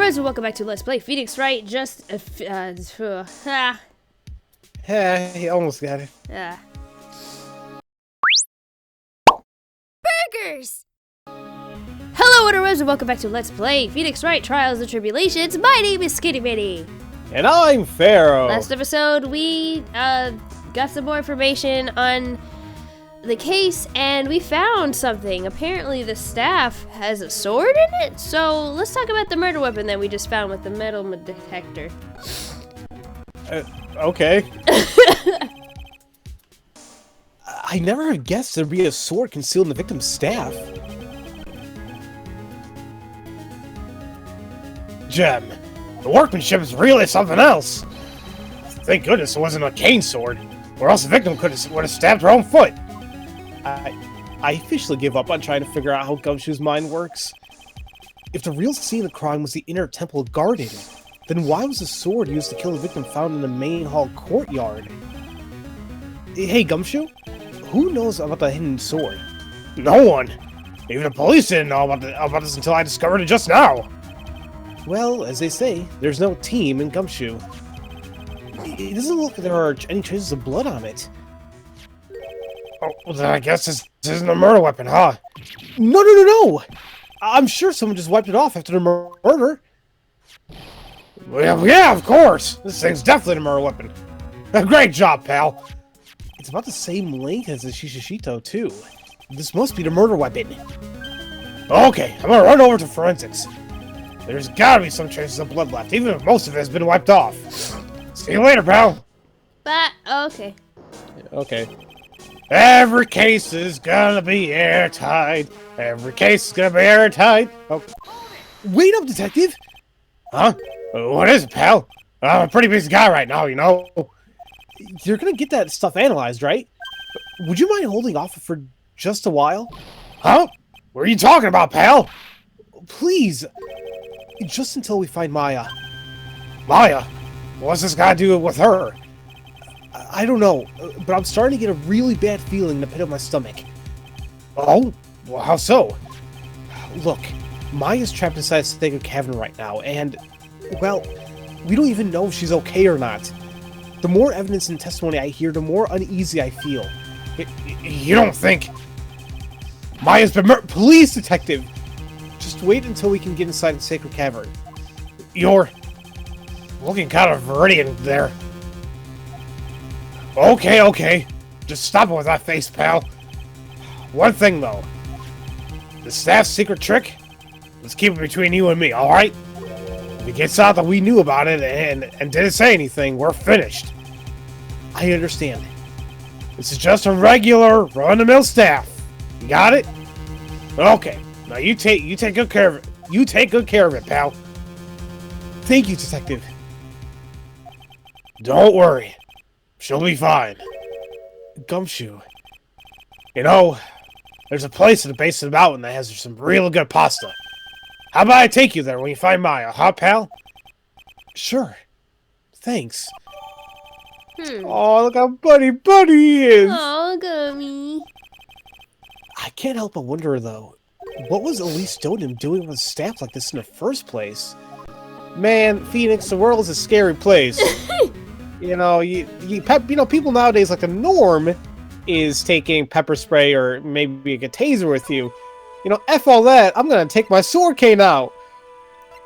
Rose, and welcome back to Let's Play Phoenix Wright. Hey, almost got it. Burgers! Hello, Rose, and welcome back to Let's Play Phoenix Wright Trials and Tribulations. My name is SkiniMini. And I'm Pharaoh. Last episode, we got some more information on the case, and we found something. Apparently, the staff has a sword in it. So let's talk about the murder weapon that we just found with the metal detector. Okay. I never guessed there'd be a sword concealed in the victim's staff. Gem, the workmanship is really something else. Thank goodness it wasn't a cane sword, or else the victim would have stabbed her own foot. I officially give up on trying to figure out how Gumshoe's mind works. If the real scene of the crime was the inner temple guarded, then why was the sword used to kill the victim found in the main hall courtyard? Hey, Gumshoe, who knows about the hidden sword? No one. Even the police didn't know about this until I discovered it just now. Well, as they say, there's no team in Gumshoe. It doesn't look like there are any traces of blood on it. Oh, well then I guess this isn't a murder weapon, huh? No! I'm sure someone just wiped it off after the murder. Well, yeah, of course. This thing's definitely a murder weapon. Great job, pal. It's about the same length as the Shishishito, too. This must be the murder weapon. Okay, I'm gonna run over to forensics. There's gotta be some traces of blood left, even if most of it has been wiped off. See you later, pal. But okay. Okay. Every case is gonna be airtight. Every case is gonna be airtight. Oh. Wait up, detective! Huh? What is it, pal? I'm a pretty busy guy right now, you know. You're gonna get that stuff analyzed, right? Would you mind holding off for just a while? Huh? What are you talking about, pal? Please. Just until we find Maya. Maya? What's this got to do with her? I don't know, but I'm starting to get a really bad feeling in the pit of my stomach. Oh? Well, how so? Look, Maya's trapped inside a sacred cavern right now, and, well, we don't even know if she's okay or not. The more evidence and testimony I hear, the more uneasy I feel. You don't think Maya's been murdered? Police detective! Just wait until we can get inside the sacred cavern. You're looking kind of viridian there. Okay. Just stop it with that face, pal. One thing, though. The staff's secret trick? Let's keep it between you and me, alright? If it gets out that we knew about it and didn't say anything, we're finished. I understand. This is just a regular, run-of-the-mill staff. You got it? Okay. Now you take good care of it. You take good care of it, pal. Thank you, detective. Don't worry. She'll be fine. Gumshoe. You know, there's a place at the base of the mountain that has some real good pasta. How about I take you there when you find Maya, huh, pal? Sure. Thanks. Oh, look how buddy he is. Oh, Gummy. I can't help but wonder, though, what was Elise Doden doing with a staff like this in the first place? Man, Phoenix, the world is a scary place. You know, people nowadays, like, the norm is taking pepper spray or maybe a taser with you. You know, F all that, I'm gonna take my sword cane out.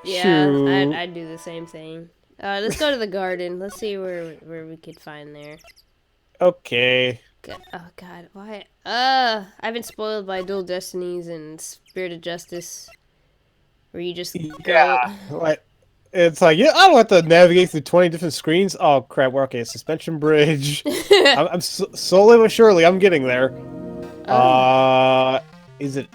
Yeah, I'd do the same thing. Let's go to the garden. Let's see where we could find there. Okay. Oh god, why? I've been spoiled by Dual Destinies and Spirit of Justice, where you just go. Like, it's like, yeah, I don't have to navigate through 20 different screens. Oh crap, we're okay. Suspension bridge. I'm slowly but surely, I'm getting there. Is it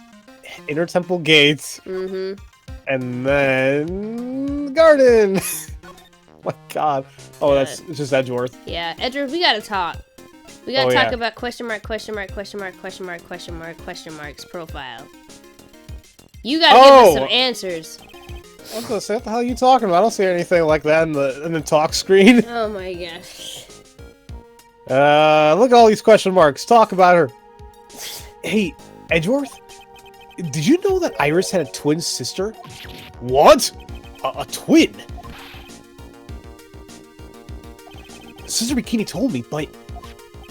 Inner Temple Gates? Mm-hmm. And then garden. Oh my god. Oh, it's just Edgeworth. Yeah, Edgeworth, we gotta talk. We gotta talk about question marks profile. You gotta give us some answers. I was gonna say, what the hell are you talking about? I don't see anything like that in the talk screen. Oh my gosh. Look at all these question marks. Talk about her. Hey, Edgeworth, did you know that Iris had a twin sister? What? A twin? Sister Bikini told me, but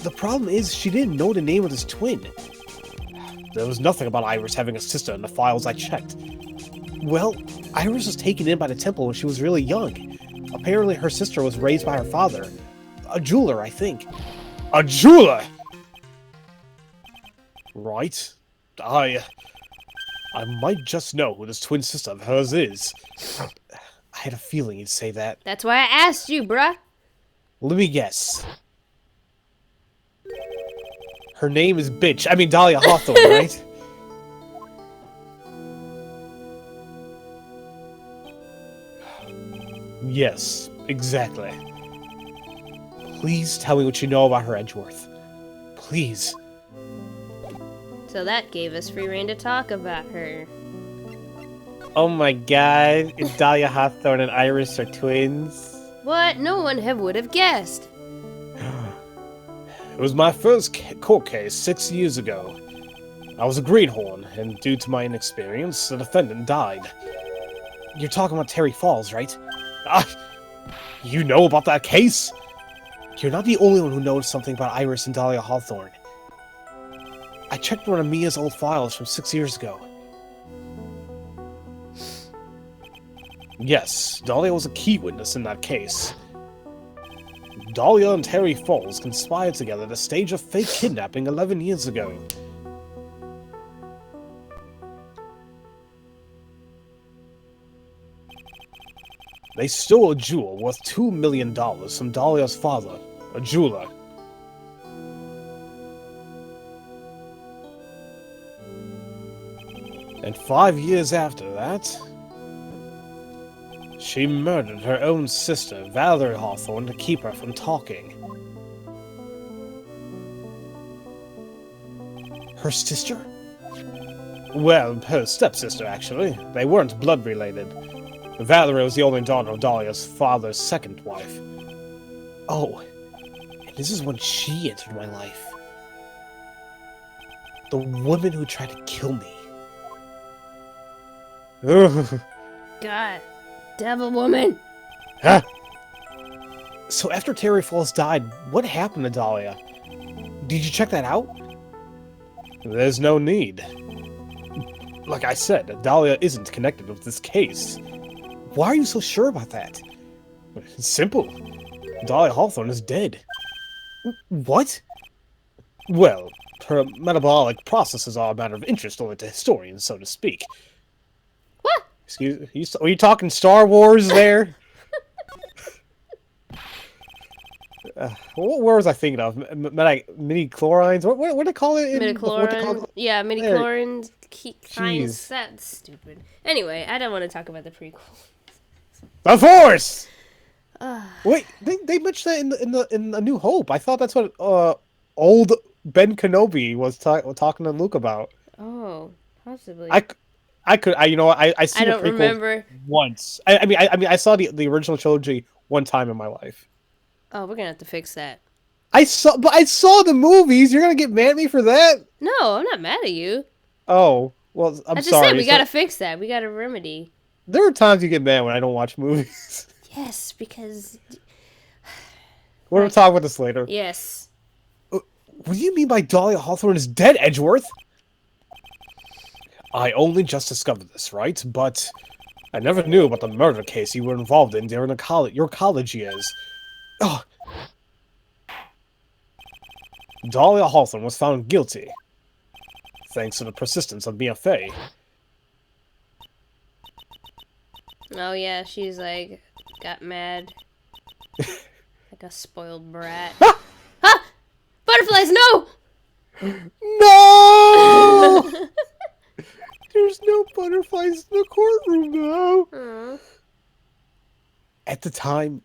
the problem is she didn't know the name of this twin. There was nothing about Iris having a sister in the files I checked. Well, Iris was taken in by the temple when she was really young. Apparently her sister was raised by her father. A jeweler, I think. A jeweler?! Right. I might just know who this twin sister of hers is. I had a feeling you'd say that. That's why I asked you, bruh. Let me guess. Her name is Dahlia Hawthorne, right? Yes, exactly. Please tell me what you know about her, Edgeworth. Please. So that gave us free rein to talk about her. Oh my god, if Dahlia Hawthorne and Iris are twins. What? No one would have guessed. It was my first court case 6 years ago. I was a greenhorn, and due to my inexperience, the defendant died. You're talking about Terry Falls, right? You know about that case? You're not the only one who knows something about Iris and Dahlia Hawthorne. I checked one of Mia's old files from 6 years ago. Yes, Dahlia was a key witness in that case. Dahlia and Terry Falls conspired together to stage a fake kidnapping 11 years ago. They stole a jewel worth $2 million from Dahlia's father, a jeweler. And 5 years after that, she murdered her own sister, Valerie Hawthorne, to keep her from talking. Her sister? Well, her stepsister, actually. They weren't blood-related. Valerie was the only daughter of Dahlia's father's second wife. Oh, and this is when she entered my life. The woman who tried to kill me. Ugh. God. Devil woman. Huh? So after Terry Falls died, what happened to Dahlia? Did you check that out? There's no need. Like I said, Dahlia isn't connected with this case. Why are you so sure about that? It's simple. Dahlia Hawthorne is dead. What? Well, her metabolic processes are a matter of interest only to historians, so to speak. What? Excuse me, are you talking Star Wars there? What was I thinking of? Midi-chlorines? What do they call it? Midi-chlorine? Yeah, midi-chlorine. That's stupid. Anyway, I don't want to talk about the prequel. The Force! Wait, they mentioned that in A New Hope. I thought that's what old Ben Kenobi was talking to Luke about. Oh, possibly. I seen don't the prequel remember once. I saw the original trilogy one time in my life. Oh, we're gonna have to fix that. I saw the movies. You're gonna get mad at me for that? No, I'm not mad at you. Oh, well, I'm sorry. I just said we gotta fix that. We gotta remedy. There are times you get mad when I don't watch movies. Yes, because... We're gonna talk about this later. Yes. What do you mean by Dahlia Hawthorne is dead, Edgeworth? I only just discovered this, right? But I never knew about the murder case you were involved in during your college years. Oh. Dahlia Hawthorne was found guilty, thanks to the persistence of Mia Fey. Oh yeah, she's like, got mad. Like a spoiled brat. Ah! Butterflies, no! No! There's no butterflies in the courtroom now. Aww. At the time,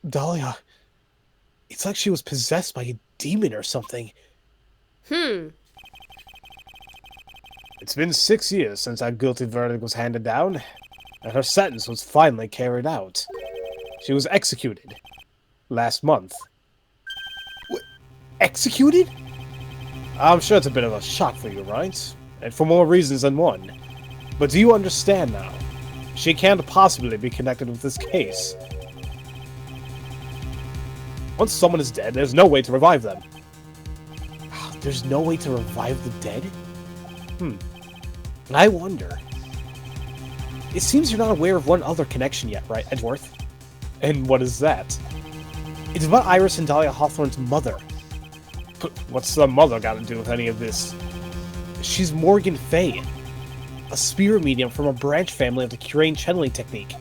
Dahlia, it's like she was possessed by a demon or something. It's been 6 years since that guilty verdict was handed down, and her sentence was finally carried out. She was executed last month. What? Executed? I'm sure it's a bit of a shock for you, right? And for more reasons than one. But do you understand now? She can't possibly be connected with this case. Once someone is dead, there's no way to revive them. There's no way to revive the dead? I wonder. It seems you're not aware of one other connection yet, right, Edgeworth? And what is that? It's about Iris and Dahlia Hawthorne's mother. But what's the mother got to do with any of this? She's Morgan Fay, a spirit medium from a branch family of the Curain channeling technique.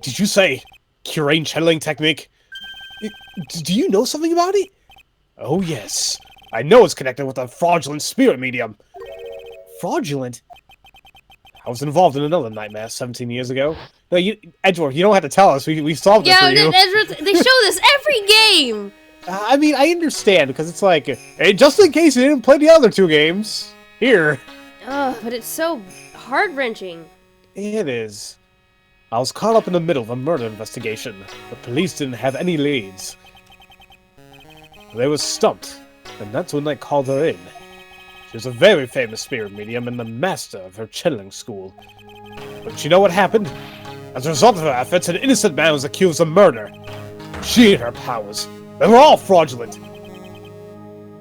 Did you say Curain channeling technique? Do you know something about it? Oh yes, I know it's connected with a fraudulent spirit medium. Fraudulent? I was involved in another nightmare 17 years ago. No, Edgeworth, you don't have to tell us. We solved it for you. Edgeworth, they show this every game. I mean, I understand, because it's like, hey, just in case you didn't play the other 2 games, here. Oh, but it's so heart-wrenching. It is. I was caught up in the middle of a murder investigation. The police didn't have any leads. They were stumped, and that's when they called her in. She was a very famous spirit medium and the master of her channeling school. But you know what happened? As a result of her efforts, an innocent man was accused of murder. She and her powers, they were all fraudulent.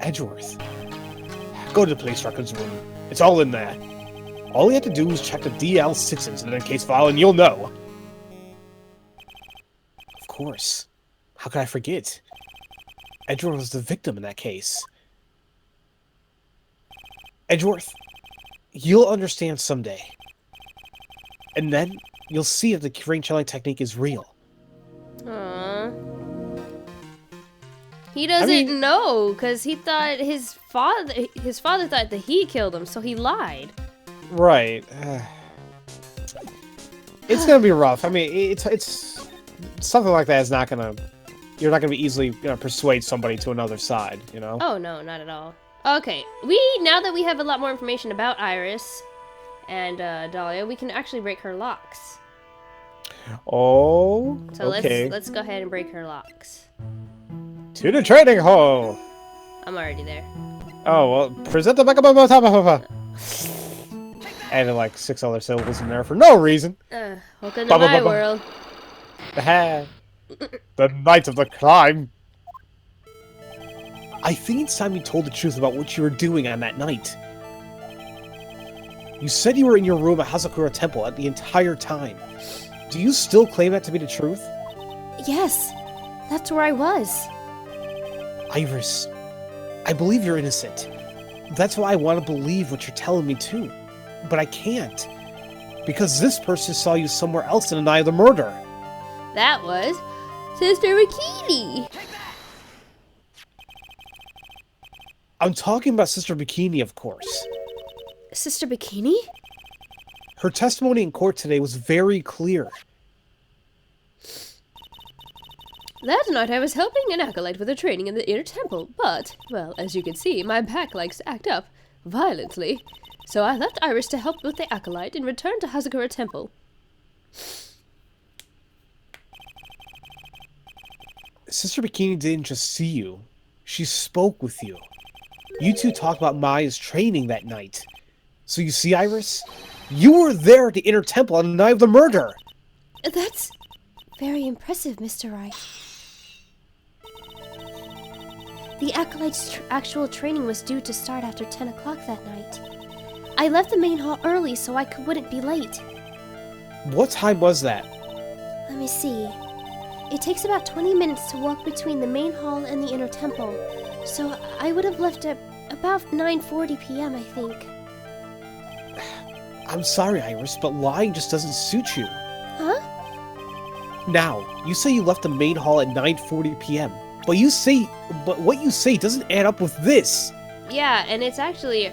Edgeworth, go to the police records room. It's all in there. All you have to do is check the DL6 incident case file and you'll know. Of course. How could I forget? Edgeworth was the victim in that case. Edgeworth, you'll understand someday. And then, you'll see if the Curain channeling technique is real. Aww. He doesn't know, because he thought his father thought that he killed him, so he lied. Right. It's gonna be rough. I mean, it's something like that is not gonna... You're not gonna be easily gonna persuade somebody to another side, you know? Oh, no, not at all. Okay, now that we have a lot more information about Iris and Dahlia, we can actually break her locks. Oh, so okay. let's go ahead and break her locks. To the training hall! I'm already there. Oh, well, present the backup. Added like 6 other syllables in there for no reason. Welcome to my world. The night of the crime. I think it's time you told the truth about what you were doing on that night. You said you were in your room at Hazakura Temple at the entire time. Do you still claim that to be the truth? Yes, that's where I was. Iris, I believe you're innocent. That's why I want to believe what you're telling me too. But I can't. Because this person saw you somewhere else in the night of the murder. That was Sister Bikini. I'm talking about Sister Bikini, of course. Sister Bikini? Her testimony in court today was very clear. That night I was helping an acolyte with her training in the inner temple, but, well, as you can see, my back likes to act up violently. So I left Iris to help with the acolyte and returned to Hazakura Temple. Sister Bikini didn't just see you. She spoke with you. You two talked about Maya's training that night. So you see, Iris? You were there at the inner temple on the night of the murder! That's very impressive, Mr. Wright. The acolyte's actual training was due to start after 10 o'clock that night. I left the main hall early so I wouldn't be late. What time was that? Let me see. It takes about 20 minutes to walk between the main hall and the inner temple, so I would have left at about 9:40 p.m., I think. I'm sorry, Iris, but lying just doesn't suit you. Huh? Now, you say you left the main hall at 9:40 p.m., but what you say doesn't add up with this. Yeah, and it's actually,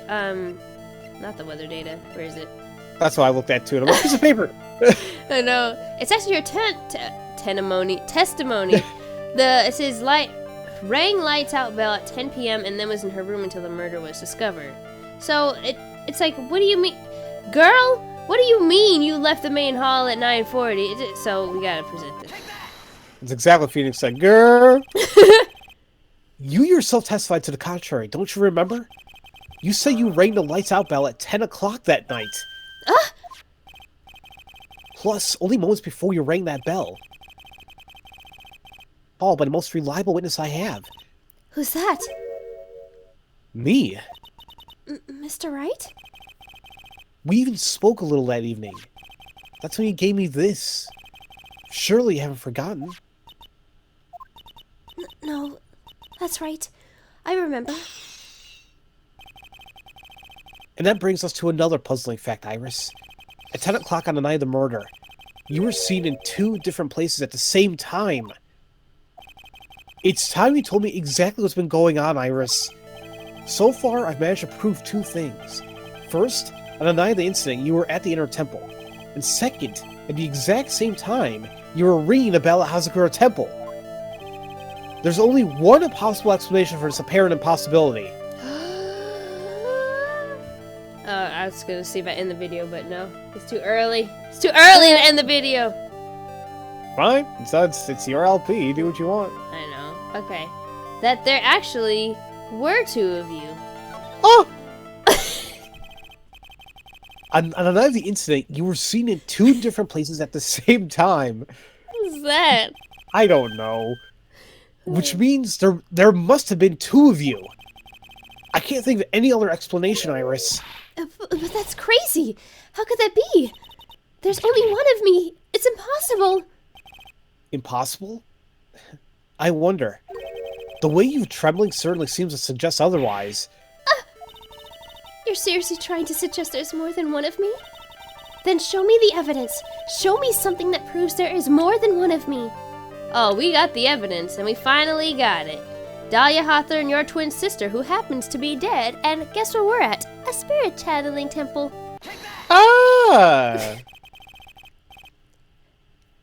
not the weather data. Where is it? That's what I looked at too, and I'm like, piece of paper! I know. It's actually her testimony. It says rang lights out bell at 10 p.m. and then was in her room until the murder was discovered. So it's like, what do you mean, girl? What do you mean you left the main hall at 9:40? So we gotta present this. That's exactly what Phoenix said, girl. You yourself testified to the contrary, don't you remember? You say you rang the lights out bell at 10 o'clock that night. Plus, only moments before you rang that bell. All by the most reliable witness I have. Who's that? Me. Mr. Wright? We even spoke a little that evening. That's when you gave me this. Surely you haven't forgotten. No, that's right. I remember. And that brings us to another puzzling fact, Iris. At 10 o'clock on the night of the murder, you were seen in 2 different places at the same time. It's time you told me exactly what's been going on, Iris. So far, I've managed to prove 2 things. First, on the night of the incident, you were at the Inner Temple. And second, at the exact same time, you were ringing the bell at Hazakura Temple. There's only one possible explanation for this apparent impossibility. I was gonna see if I end the video, but no. It's too early. It's too early to end the video! Fine. It's your LP. You do what you want. I know. Okay. That there actually were 2 of you. Oh! On the night of the incident, you were seen in 2 different places at the same time. What's that? I don't know. Which means there must have been 2 of you. I can't think of any other explanation, Iris. But that's crazy. How could that be? There's only one of me. It's impossible. Impossible? I wonder. The way you're trembling certainly seems to suggest otherwise. You're seriously trying to suggest there's more than one of me? Then show me the evidence. Show me something that proves there is more than one of me. Oh, we got the evidence, and we finally got it. Dahlia Hawthorne, your twin sister, who happens to be dead, and guess where we're at? A spirit channeling temple. Ah!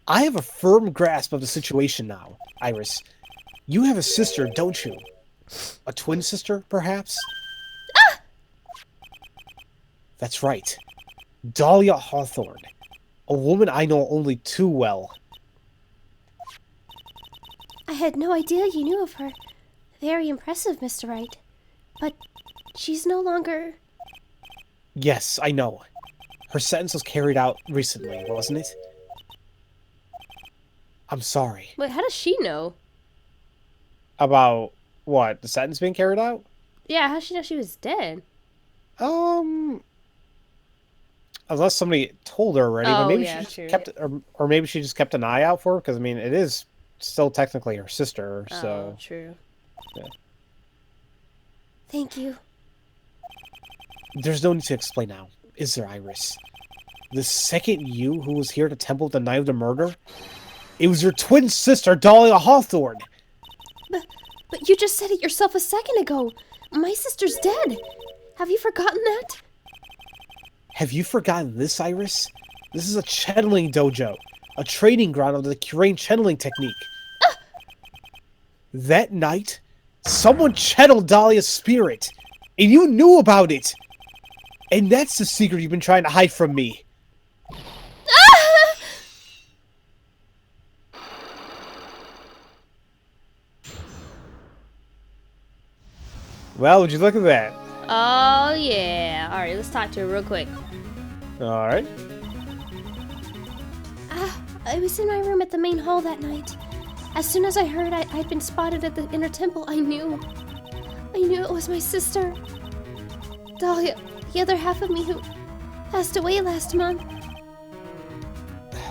I have a firm grasp of the situation now, Iris. You have a sister, don't you? A twin sister, perhaps? Ah! That's right. Dahlia Hawthorne. A woman I know only too well. I had no idea you knew of her. Very impressive, Mr. Wright. But she's no longer... Yes, I know. Her sentence was carried out recently, wasn't it? I'm sorry. Wait, how does she know? About what? The sentence being carried out? Yeah, how does she know she was dead? Unless somebody told her already, but maybe she just kept, or maybe she just kept an eye out for her. Because I mean, it is still technically her sister. So oh, true. Yeah. Thank you. There's no need to explain now, is there, Iris? The second you who was here at the temple the night of the murder, it was your twin sister, Dahlia Hawthorne. But you just said it yourself a second ago. My sister's dead. Have you forgotten that? Have you forgotten this, Iris? This is a channeling dojo, a training ground of the Kurain channeling technique. That night, someone channeled Dahlia's spirit, and you knew about it. And that's the secret you've been trying to hide from me. Well, would you look at that? Oh, yeah. Alright, let's talk to her real quick. Alright. I was in my room at the main hall that night. As soon as I heard I'd been spotted at the inner temple, I knew it was my sister. Dahlia, the other half of me who passed away last month.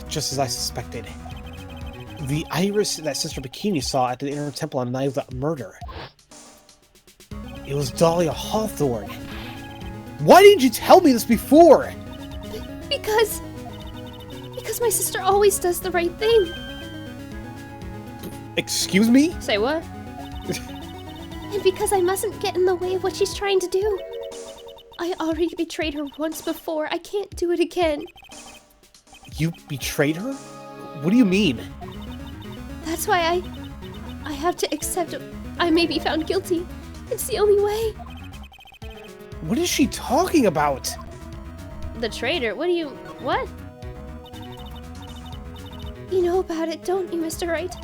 Just as I suspected. The Iris that Sister Bikini saw at the inner temple on the night of the murder. It was Dahlia Hawthorne. Why didn't you tell me this before? Because my sister always does the right thing. Excuse me? Say what? And because I mustn't get in the way of what she's trying to do. I already betrayed her once before. I can't do it again. You betrayed her? What do you mean? That's why I have to accept I may be found guilty. It's the only way. What is she talking about? The traitor? What? You know about it, don't you, Mr. Wright?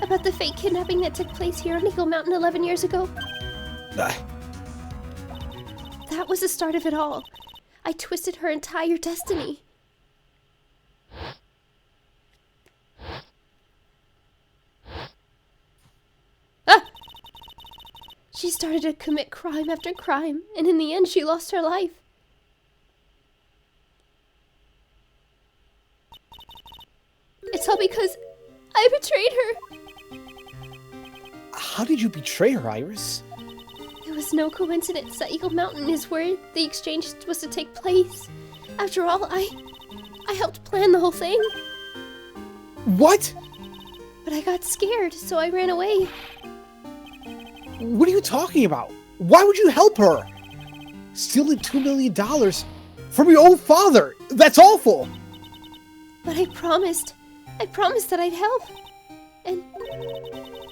About the fake kidnapping that took place here on Eagle Mountain 11 years ago? That was the start of it all. I twisted her entire destiny. She started to commit crime after crime, and in the end she lost her life. It's all because I betrayed her. How did you betray her, Iris? It was no coincidence that Eagle Mountain is where the exchange was to take place. After all, I helped plan the whole thing. What? But I got scared, so I ran away. What are you talking about? Why would you help her? Stealing $2 million from your own father. That's awful. But I promised that I'd help. And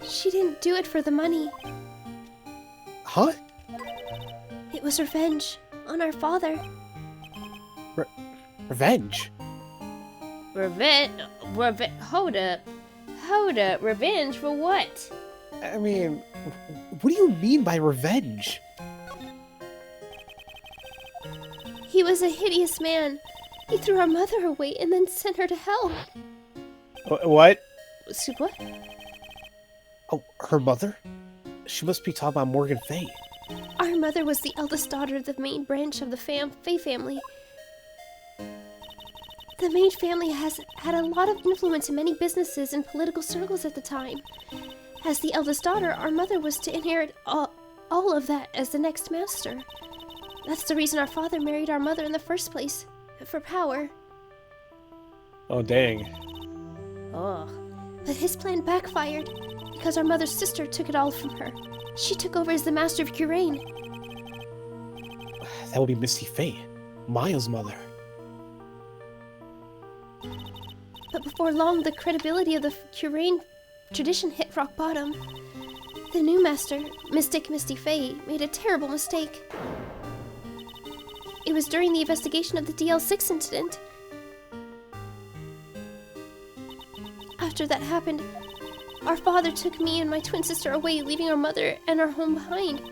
she didn't do it for the money. Huh? It was revenge on our father. Revenge? Hold up. Revenge for what? I mean, what do you mean by revenge? He was a hideous man. He threw our mother away and then sent her to hell. What? What? Oh, her mother? She must be talking about Morgan Fay. Our mother was the eldest daughter of the main branch of the Fay family. The Mage family has had a lot of influence in many businesses and political circles at the time. As the eldest daughter, our mother was to inherit all of that as the next master. That's the reason our father married our mother in the first place, for power. Oh, dang. Ugh. But his plan backfired, because our mother's sister took it all from her. She took over as the Master of Curain. That would be Misty Fay, Maya's mother. But before long, the credibility of the Curain tradition hit rock bottom. The new master, Mystic Misty Fay, made a terrible mistake. It was during the investigation of the DL6 incident. After that happened, our father took me and my twin sister away, leaving our mother and our home behind.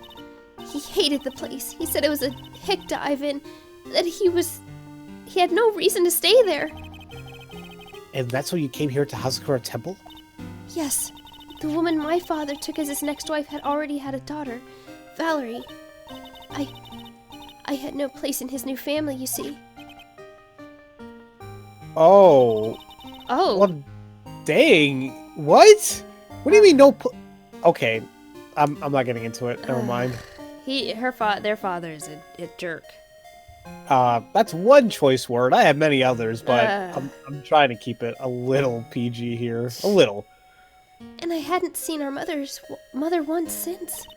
He hated the place. He said it was a hick dive and that he had no reason to stay there. And that's why you came here to Hazakura Temple? Yes. The woman my father took as his next wife had already had a daughter, Valerie. I had no place in his new family, you see. Oh. Oh. Well, dang. What? What do you mean no Okay. I'm not getting into it. Never mind. Their father is a jerk. That's one choice word. I have many others, but I'm trying to keep it a little PG here. A little. And I hadn't seen our mother once since.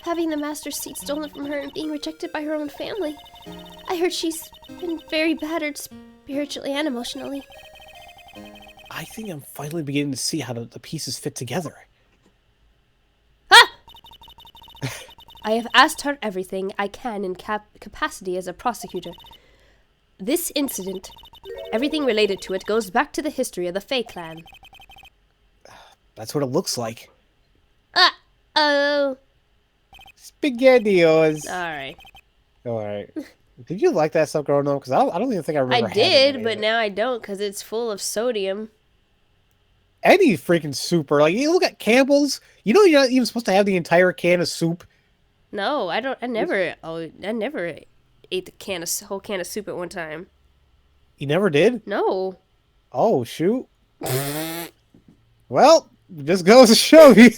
Having the master's seat stolen from her and being rejected by her own family. I heard she's been very battered spiritually and emotionally. I think I'm finally beginning to see how the pieces fit together. Ah! I have asked her everything I can in capacity as a prosecutor. This incident, everything related to it, goes back to the history of the Fae clan. That's what it looks like. Oh. SpaghettiOs. Alright. Did you like that stuff growing up? Because I don't even think I remember. I did, but now I don't because it's full of sodium. Any freaking souper. Like, you look at Campbell's. You know you're not even supposed to have the entire can of soup. No, I don't. I never ate the whole can of soup at one time. You never did? No. Oh, shoot. Well, just goes to show you.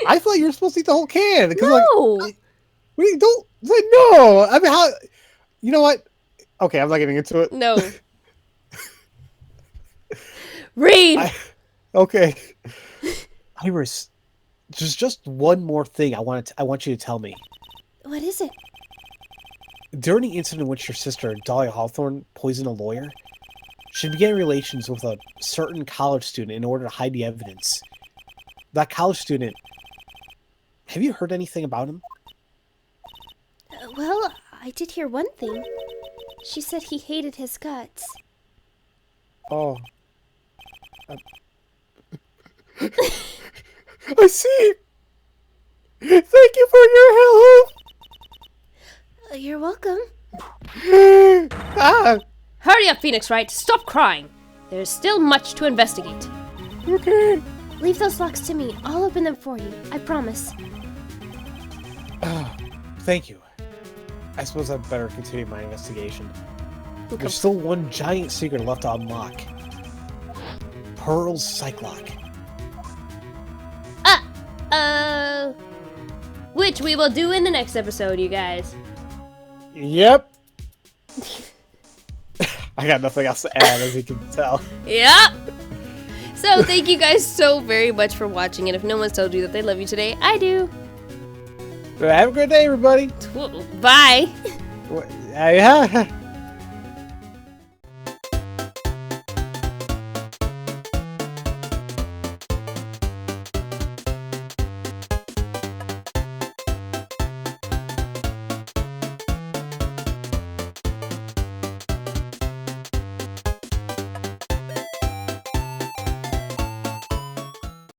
I thought you were supposed to eat the whole can. No. Like, don't say no. I mean, how? You know what? Okay, I'm not getting into it. No. Read. Okay. Iris, there's just one more thing I want you to tell me. What is it? During the incident in which your sister, Dahlia Hawthorne, poisoned a lawyer, she began relations with a certain college student in order to hide the evidence. That college student, have you heard anything about him? Well, I did hear one thing. She said he hated his guts. Oh. I see. Thank you for your help. You're welcome. Hurry up, Phoenix Wright. Stop crying. There's still much to investigate. Okay. Leave those locks to me. I'll open them for you. I promise. Thank you. I suppose I'd better continue my investigation. Okay. There's still one giant secret left to unlock. Pearl's Psych-lock. Which we will do in the next episode, you guys. Yep. I got nothing else to add, as you can tell. Yep. So thank you guys so very much for watching, and if no one's told you that they love you today, I do. Have a good day, everybody. Bye. Yeah.